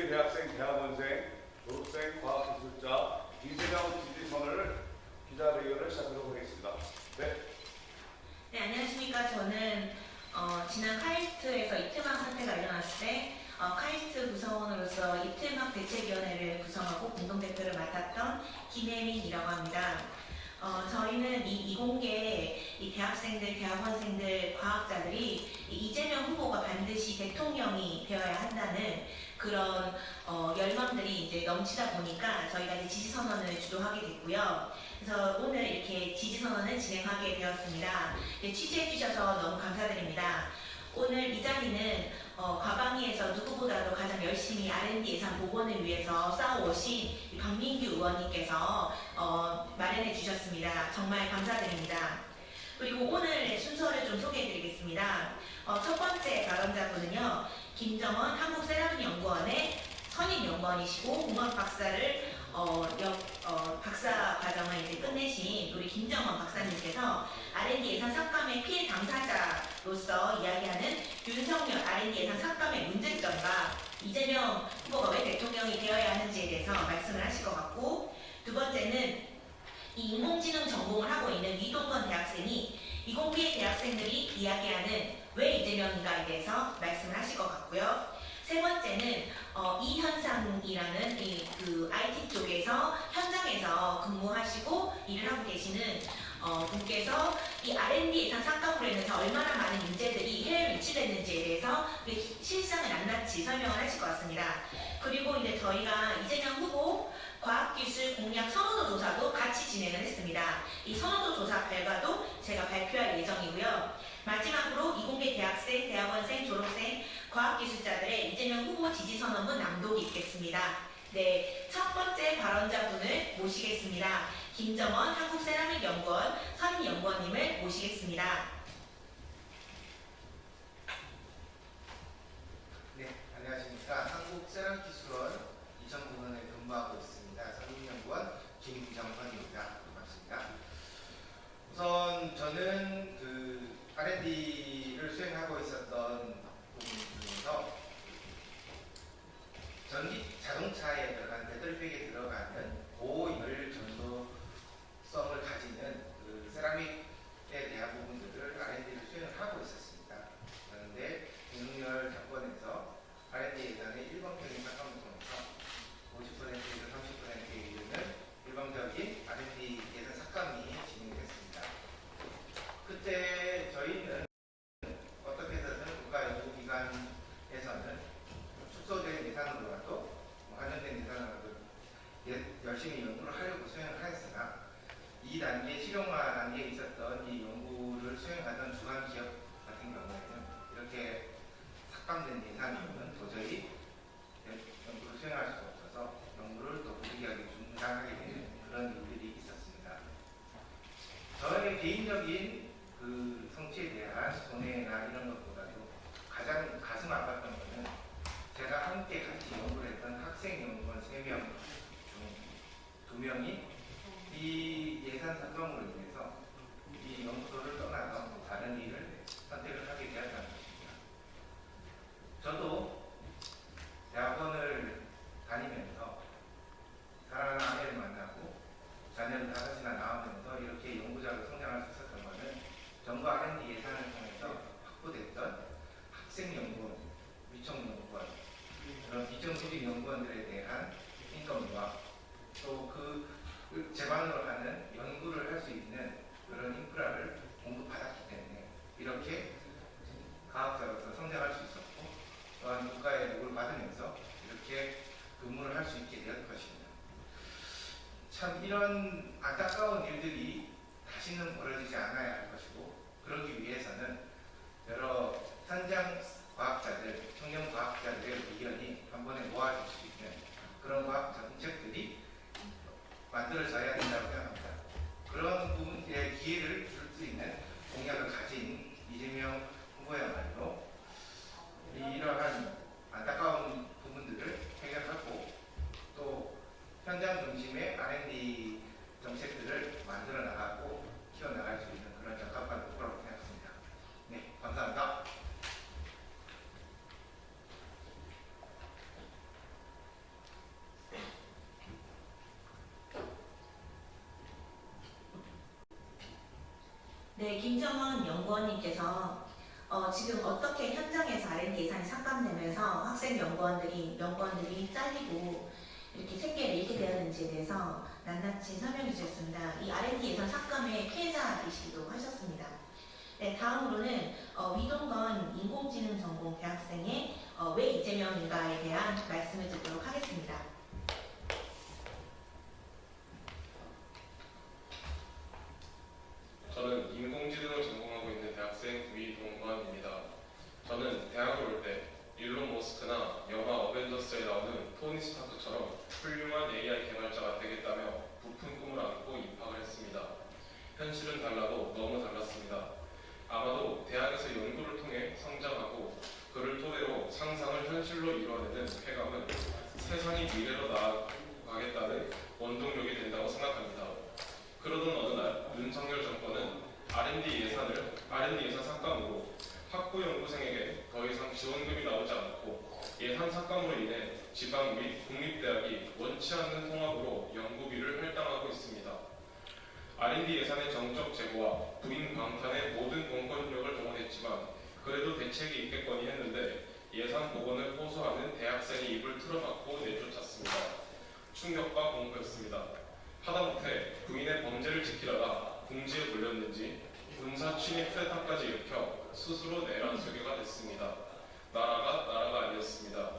이공계 대학생, 대학원생, 졸업생, 과학기술자 이재명 지지선언을 기자회견을 시작하도록 하겠습니다. 네. 네, 안녕하십니까. 저는 지난 카이스트에서 이틀막 사태가 일어났을 때 카이스트 구성원으로서 이틀막 대책위원회를 구성하고 공동대표를 맡았던 김혜민이라고 합니다. 저희는 이 이공계 이 대학생들, 대학원생들, 과학자들이 이재명 후보가 반드시 대통령이 되어야 한다는 그런 열망들이 이제 넘치다 보니까 저희가 이제 지지선언을 주도하게 됐고요. 그래서 오늘 이렇게 지지선언을 진행하게 되었습니다. 취재해 주셔서 너무 감사드립니다. 오늘 이 자리는 과방위에서 누구보다도 가장 열심히 R&D 예산 복원을 위해서 싸워오신 박민규 의원님께서 마련해 주셨습니다. 정말 감사드립니다. 그리고 오늘 순서를 좀 소개해 드리겠습니다. 첫 번째 발언자분은요, 김정원 한국세라믹연구원의 선임연구원이시고 공학 박사를 박사 과정을 이제 끝내신 우리 김정원 박사님께서 R&D 예산 삭감의 피해 당사자로서 이야기하는 윤석열 R&D 예산 삭감의 문제점과 이재명 후보가 왜 대통령이 되어야 하는지에 대해서 말씀을 하실 것 같고, 두 번째는 이 인공지능 전공을 하고 있는 이동건 대학생이 이공계 대학생들이 이야기하는 왜 이재명인가에 대해서 말씀을 하실 것 같고요. 세 번째는 이현상이라는 그 IT 쪽에서 현장에서 근무하시고 일을 하고 계시는 분께서 이 R&D 예산 삭감으로 인해서 얼마나 많은 인재들이 해외로 유치됐는지에 대해서 실상을 낱낱이 설명을 하실 것 같습니다. 그리고 이제 저희가 이재명 후보 과학기술 공약 선호도 조사도 같이 진행을 했습니다. 이 선호도 조사 결과도 제가 발표할 예정이고요. 마지막으로 이공계 대학생, 대학원생, 졸업생, 과학기술자들의 이재명 후보 지지선언문 낭독이 있겠습니다. 네, 첫 번째 발언자분을 모시겠습니다. 김정원 한국세라믹연구원 선임연구원님을 모시겠습니다. 네, 안녕하십니까. 한국세라믹기술원 이천부문에 근무하고 있습니다. 선임연구원 김정원입니다. 반갑습니다. 우선 저는 그 R&D를 수행하고 있었던 부분 중에서 전기 자동차에 들어간 배터리팩에 들어가는 고열 전도성을 가지는 그 세라믹에 대한 부분들을 R&D를 수행을 하고 있었습니다. 그런데 윤석열 정권에서 R&D 예산의 일방적인 삭감을 통해서 50%에서 30%에 이르는 일방적인 R&D 예산 삭감이 진행됐습니다. 그때 저희는 어떻게 해서든 국가연구기관에서는 축소된 예산으로라도 한정된 예산으로라도 열심히 연구를 하려고 수행을 하였으나 2단계 실용화 단계에 있었던 이 연구를 수행하던 주간 기업 같은 경우에는 이렇게 삭감된 예산이면 도저히 연구를 수행할 수가 없어서 연구를 또 부득이하게 중단하게 되는 그런 일들이 있었습니다. 저의 개인적인 그 성취에 대한 손해나 이런 것보다도 가장 가슴 아팠던 것은 제가 함께 같이 연구를 했던 학생 연구원 3명 중 2명이 이 예산 삭감으로 인해서 이 연구소를 떠나서 다른 일을 선택을 하게 되었다는 것입니다. 저도 대학원을 다니면서 사랑하는 아내를 만나고 자녀를 5이나 낳으면서 이렇게 연구자로 성장할 수 있었던 것은 정부 R&D 예산을 통해서 확보됐던 학생연구원, 위촉연구원, 그런 비정규직 연구원들에 대한 인건비와 또 그 제반으로 하는 연구를 할 수 있는 그런 인프라를 공급받았기 때문에 이렇게 과학자로서 성장할 수 있었고 또한 국가의 도움을 받으면서 이렇게 근무를 할 수 있게 될 것입니다. 참 이런 안타까운 일들이 다시는 벌어지지 않아야 할 것이고, 그러기 위해서는 여러 현장 과학자들, 청년 과학자들의 의견이 한 번에 모아질 수 있는 그런 과학 정책들이 만들어져야 된다고 생각합니다. 그런 부분에 기회를 줄 수 있는 공약을 가진 이재명 후보야말로 이러한 안타까운 부분들을 해결하고 또 현장 중심의 R&D 정책들을 만들어 나가고 키워나갈 수 있는 그런 적합한 후보라고 생각합니다. 네, 감사합니다. 연구원님께서 지금 어떻게 현장에서 R&D 예산이 삭감되면서 학생 연구원들이 잘리고 이렇게 생계를 잃게 되었는지에 대해서 낱낱이 설명해 주셨습니다. 이 R&D 예산 삭감의 피해자이시기도 하셨습니다. 네, 다음으로는 위동건 인공지능 전공 대학생의 왜 이재명인가에 대한 말씀을 듣도록 하겠습니다. 저는 인공지능을 전공하고 있는 대학생 위동건입니다. 저는 대학을 올 때 일론 머스크나 영화 어벤져스에 나오는 토니 스타크처럼 훌륭한 AI 개발자가 되겠다며 부푼 꿈을 안고 입학을 했습니다. 현실은 달라도 너무 달랐습니다. 아마도 대학에서 연구를 통해 성장하고 그를 토대로 상상을 현실로 이루어내는 쾌감은 세상이 미래로 나아가겠다는 원동력이 된다고 생각합니다. 그러던 어느 날 윤석열 정권은 R&D 예산 삭감으로 학부 연구생에게 더 이상 지원금이 나오지 않고 예산 삭감으로 인해 지방 및 국립대학이 원치 않는 통합으로 연구비를 할당하고 있습니다. R&D 예산의 정적 제고와 부인 방탄의 모든 공권력을 동원했지만 그래도 대책이 있겠거니 했는데 예산 복원을 호소하는 대학생이 입을 틀어막고 내쫓았습니다. 충격과 공포였습니다. 하다못해 부인의 범죄를 지키려다 궁지에 몰렸는지 군사 침입 세탁까지 일으켜 스스로 내란 소개가 됐습니다. 나라가 아니었습니다.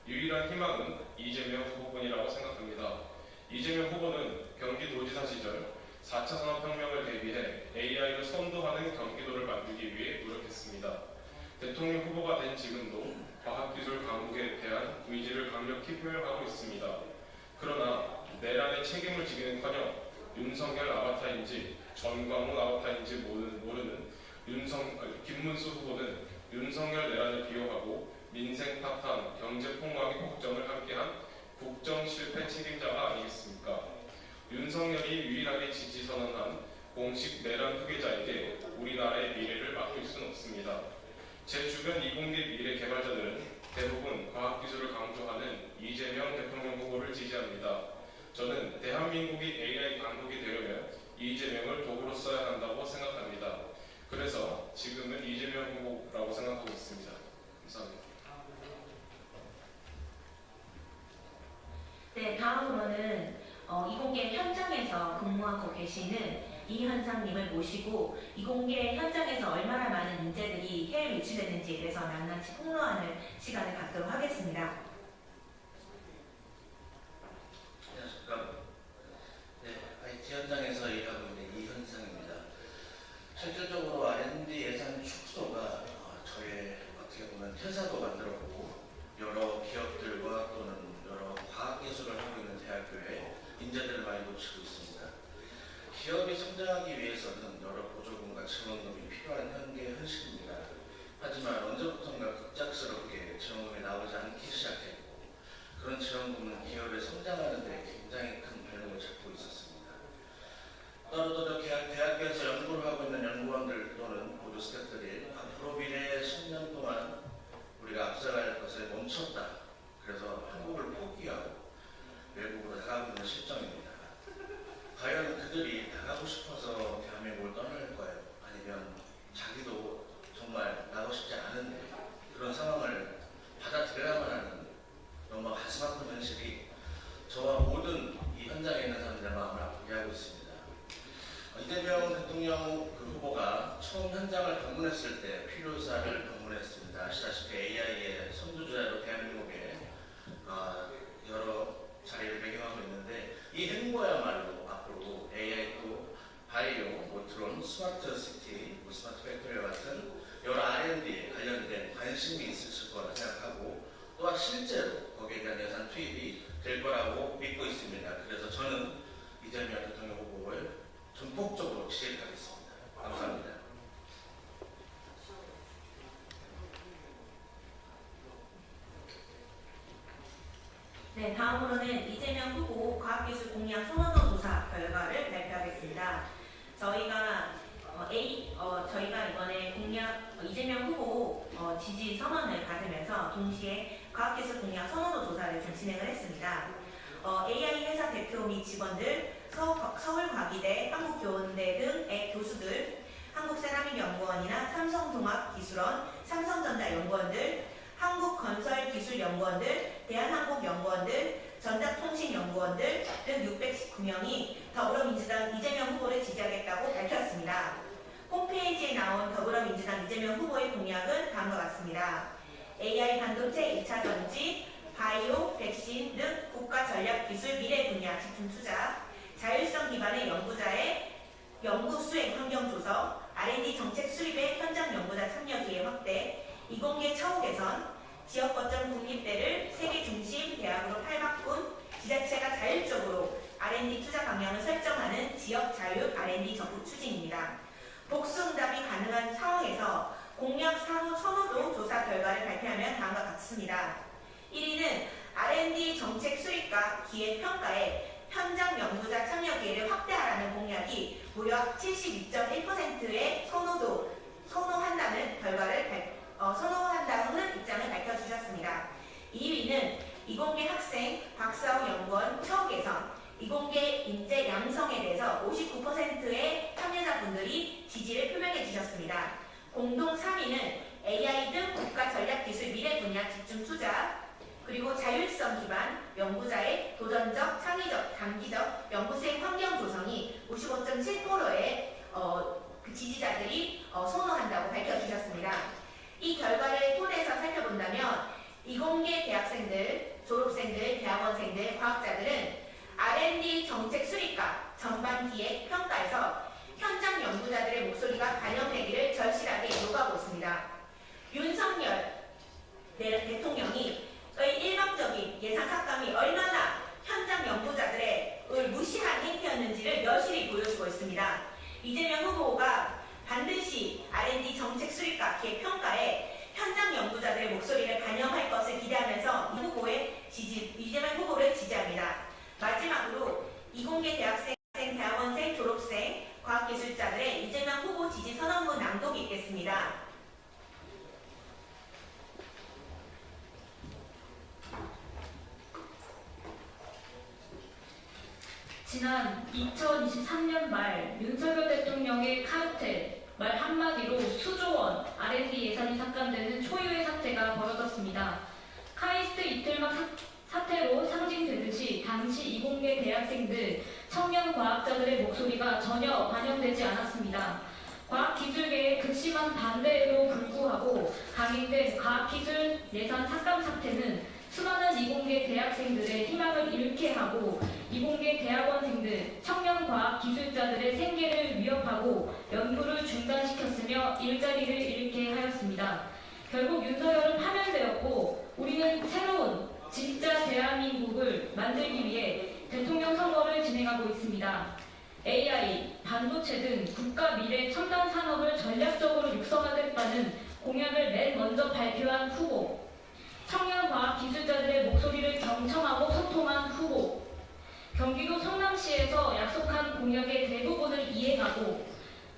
유일한 희망은 이재명 후보뿐이라고 생각합니다. 이재명 후보는 경기도지사 시절 4차 산업혁명을 대비해 AI를 선도하는 경기도를 만들기 위해 노력했습니다. 대통령 후보가 된 지금도 과학기술 강국에 대한 의지를 강력히 표명하고 있습니다. 그러나 내란의 책임을 지기는커녕 윤석열 아바타인지 전광훈 아바타인지 모르는 김문수 후보는 윤석열 내란을 비호하고 민생 파탄, 경제 폭망의 걱정을 함께한 국정 실패 책임자가 아니겠습니까? 윤석열이 유일하게 지지 선언한 공식 내란 후계자에게 우리나라의 미래를 맡길 수는 없습니다. 제 주변 이공계 미래 개발자들은 대부분 과학기술을 강조하는 이재명 대통령 후보를 지지합니다. 저는 대한민국이 AI 강국이 되려면 이재명을 도구로 써야 한다고 생각합니다. 그래서 지금은 이재명 후보라고 생각하고 있습니다. 감사합니다. 네, 다음으로는 이공계 현장에서 근무하고 계시는 이현상님을 모시고 이공계 현장에서 얼마나 많은 문제들이 해외 유치됐는지에 대해서 낱낱이 폭로하는 시간을 갖도록 하겠습니다. 안녕하십니까. 네, IT 현장에서 일하고 있는 이현상입니다. 실질적으로 R&D 예산 축소가 저의 어떻게 보면 퇴사도 만들었고 여러 기업들과 또는 여러 과학기술을 하고 있는 대학교에 인재들을 많이 놓치고 있습니다. 기업이 성장하기 위해서는 여러 보조금과 지원금이 필요한 현실입니다. 하지만 언제부턴가 급작스럽게 지원금이 나오지 않기 시작했고 그런 지원금은 기업의 성장하는 데 굉장히 큰 발목을 잡고 있었습니다. 따로 대학교에서 연구를 하고 있는 연구원들 또는 보조 스태프들이 앞으로 미래의 10년 동안 우리가 앞서갈 것에 멈췄다. 그래서 한국을 포기하고 외국으로 나가고 있는 실정입니다. 과연 그들이 나가고 싶어서 대한민국을 떠날까요? 아니면 자기도 정말 나가고 싶지 않은데 그런 상황을 받아들여야만 하는 너무 가슴 아픈 현실이 저와 모든 이 현장에 있는 사람들의 마음을 아프게 하고 있습니다. 이재명 대통령 후보가 처음 현장을 방문했을 때 필요사를 방문했습니다. 아시다시피 AI의 선두주자로 대한민국에 여러 자리를 배경하고 있는데 이 행보야말로 앞으로 AI도 바이오, 모트론, 스마트 시티, 스마트 팩토리와 같은 여러 R&D에 관련된 관심이 있으실 거라 생각하고 또한 실제로 거기에 대한 예산 투입이 될 거라고 믿고 있습니다. 그래서 저는 이재명 대통령 후보를 전폭적으로 지지하겠습니다. 감사합니다. 네, 다음으로는 이재명 후보 과학기술 공약 선언도 조사 결과를 발표하겠습니다. 저희가 이번에 이재명 후보 지지 선언을 받으면서 동시에 과학기술 공약 선언도 조사를 좀 진행을 했습니다. AI 회사 대표 및 직원들, 서울과기대, 한국교원대 등의 교수들, 한국세라믹연구원이나 삼성종합기술원, 삼성전자연구원들, 한국건설기술연구원들, 대한항공연구원들, 전자통신연구원들 등 619명이 더불어민주당 이재명 후보를 지지하겠다고 밝혔습니다. 홈페이지에 나온 더불어민주당 이재명 후보의 공약은 다음과 같습니다. AI 반도체 2차 전지, 바이오, 백신 등 국가 전략 기술 미래 분야 집중 투자, 자율성 기반의 연구자의 연구 수행 환경 조성, R&D 정책 수립의 현장 연구자 참여 기회 확대, 이공계 처우 개선, 지역 거점 국립대를 세계 중심 대학으로 팔바꾼, 지자체가 자율적으로 R&D 투자 방향을 설정하는 지역 자율 R&D 적극 추진입니다. 복수응답이 가능한 상황에서 공약 선호도 조사 결과를 발표하면 다음과 같습니다. 1위는 R&D 정책 수립과 기획 평가에 현장 연구자 참여 기회를 확대하라는 공약이 무려 72.1%의 선호한다는 입장을 밝혀주셨습니다. 2위는 이공계 학생, 박사후 연구원 처우 개선, 이공계 인재 양성에 대해서 59%의 참여자분들이 지지를 표명해 주셨습니다. 공동 3위는 AI 등 국가 전략 기술 미래 분야 집중 투자, 그리고 자율성 기반 연구자의 도전적, 창의적, 단기적 연구 수행 환경 조성이 55.7%의 지지자들이 선호한다고 밝혀주셨습니다. 이 결과를 토대해서 살펴본다면 이공계 대학생들, 졸업생들, 대학원생들, 과학자들은 R&D 정책 수립과 전반 기획 평가에서 현장 연구자들의 목소리가 반영되기를 절실하게 요구하고 있습니다. 윤석열 대통령이 일방적인 예산 삭감이 얼마나 현장 연구자들의 무시한 행태였는지를 여실히 보여주고 있습니다. 이재명 후보가 반드시 R&D 정책 수립과 기획 평가에 현장 연구자들의 목소리를 반영할 것을 기대하면서 이재명 후보를 지지합니다. 마지막으로 이공계 대학생, 대학원생, 졸업생, 과학기술자들의 이재명 후보 지지 선언문 낭독이 있겠습니다. 지난 2023년 말 윤석열 대통령의 카르텔 말 한마디로 수조 원 R&D 예산이 삭감되는 초유의 사태가 벌어졌습니다. 카이스트 이틀막 사태로 상징되듯이 당시 이공계 대학생들, 청년 과학자들의 목소리가 전혀 반영되지 않았습니다. 과학기술계의 극심한 반대에도 불구하고 강행된 과학기술 예산 삭감 사태는 수많은 이공계 대학생들의 희망을 잃게 하고 이공계 대학원생들, 청년 과학 기술자들의 생계를 위협하고 연구를 중단시켰으며 일자리를 잃게 하였습니다. 결국 윤석열은 파면되었고 우리는 새로운 진짜 대한민국을 만들기 위해 대통령 선거를 진행하고 있습니다. AI, 반도체 등 국가 미래 첨단 산업을 전략적으로 육성하겠다는 공약을 맨 먼저 발표한 후보, 청년 과학 기술자들의 목소리를 경청하고 소통한 후보, 경기도 성남시에서 약속한 공약의 대부분을 이행하고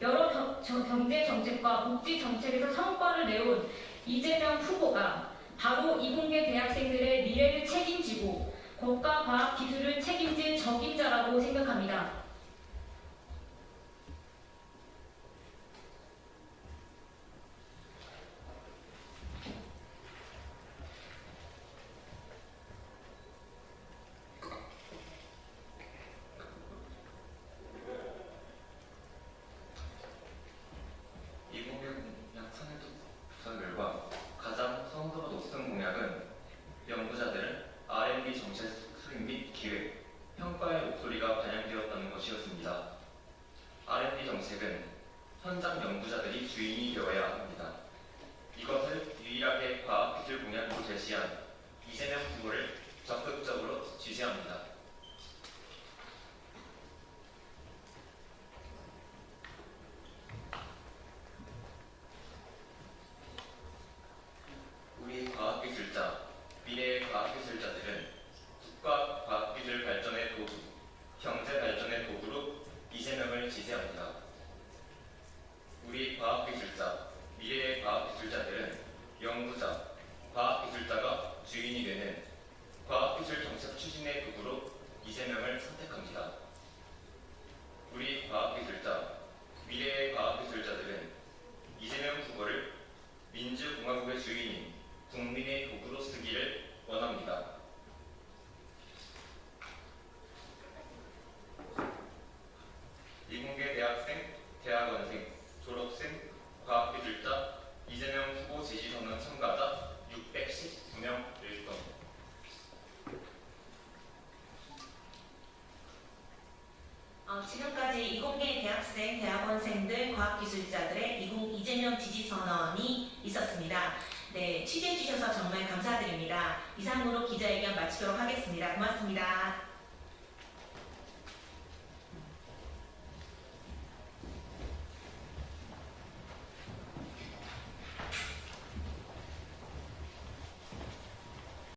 여러 경제 정책과 복지 정책에서 성과를 내온 이재명 후보가 바로 이공계 대학생들의 미래를 책임지고国家과학 기술을 책임질 적임자라고 생각합니다. 이공계 공약 선행 결과 가장 선호도가 높은 공약은 연구자들은 R&D 정책 수립 및 기획, 평가의 목소리가 반영되었다는 것이었습니다. R&D 정책은 현장 연구자들이 주인이 되어야 합니다. 이것을 유일하게 과학기술 공약으로 제시한 이재명 후보를 적극적으로 지지합니다. 우리 과학기술자, 미래의 과학기술자들은 국가 과학기술 발전의 도구, 경제 발전의 도구로 이재명을 지지합니다. 우리 과학기술자, 미래의 과학기술자들은 연구자, 과학기술자가 주인이 되는 과학기술 정책 추진의 도구로 이재명을 선택합니다. 우리 과학기술자, 미래의 과학기술자들은 있다. 지금까지 이공계 대학생, 대학원생들, 과학기술자들의 이재명 지지 선언이 있었습니다. 네, 취재해 주셔서 정말 감사드립니다. 이상으로 기자회견 마치도록 하겠습니다. 고맙습니다.